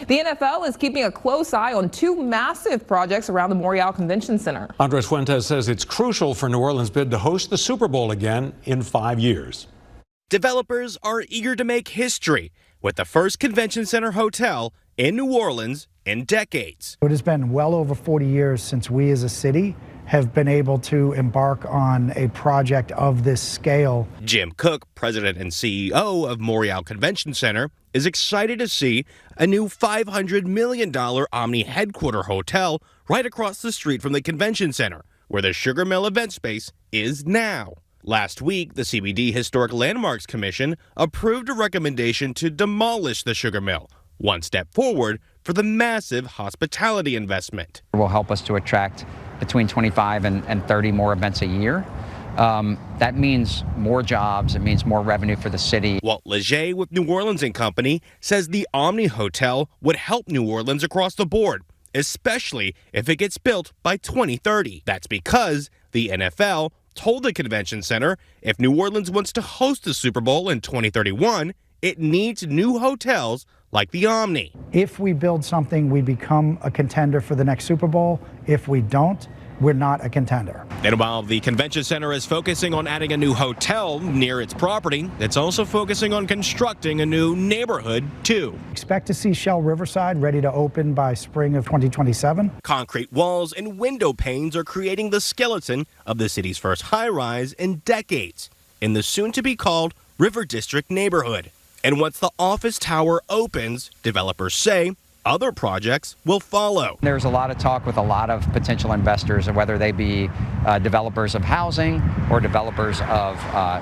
The NFL is keeping a close eye on two massive projects around the Memorial Convention Center. Andres Fuentes says it's crucial for New Orleans' bid to host the Super Bowl again in 5 years. Developers are eager to make history with the first convention center hotel in New Orleans in decades. It has been well over 40 years since we as a city have been able to embark on a project of this scale. Jim Cook, president and CEO of Memorial Convention Center, is excited to see a new $500 million Omni headquarter hotel right across the street from the convention center, where the Sugar Mill event space is now. Last week, the CBD Historic Landmarks Commission approved a recommendation to demolish the Sugar Mill, one step forward for the massive hospitality investment. It will help us to attract between 25 and 30 more events a year. That means more jobs. It means more revenue for the city. Walt Leger with New Orleans & Company says the Omni Hotel would help New Orleans across the board, especially if it gets built by 2030. That's because the NFL told the convention center if New Orleans wants to host the Super Bowl in 2031, it needs new hotels like the Omni. If we build something, we become a contender for the next Super Bowl. If we don't, we're not a contender. And while the convention center is focusing on adding a new hotel near its property, it's also focusing on constructing a new neighborhood, too. Expect to see Shell Riverside ready to open by spring of 2027. Concrete walls and window panes are creating the skeleton of the city's first high-rise in decades in the soon-to-be-called River District neighborhood. And once the office tower opens, developers say other projects will follow. There's a lot of talk with a lot of potential investors, whether they be developers of housing or developers of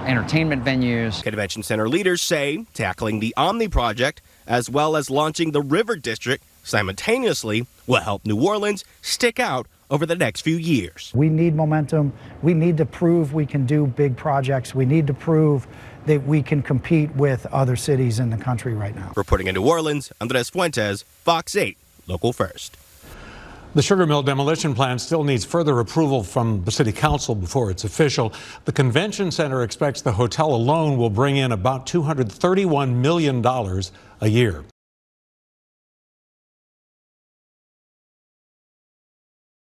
entertainment venues. Convention center leaders say tackling the Omni project as well as launching the River District simultaneously will help New Orleans stick out over the next few years. We need momentum. We need to prove we can do big projects. We need to prove that we can compete with other cities in the country right now. Reporting in New Orleans, Andres Fuentes, Fox 8, Local First. The Sugar Mill demolition plan still needs further approval from the City Council before it's official. The convention center expects the hotel alone will bring in about $231 million a year.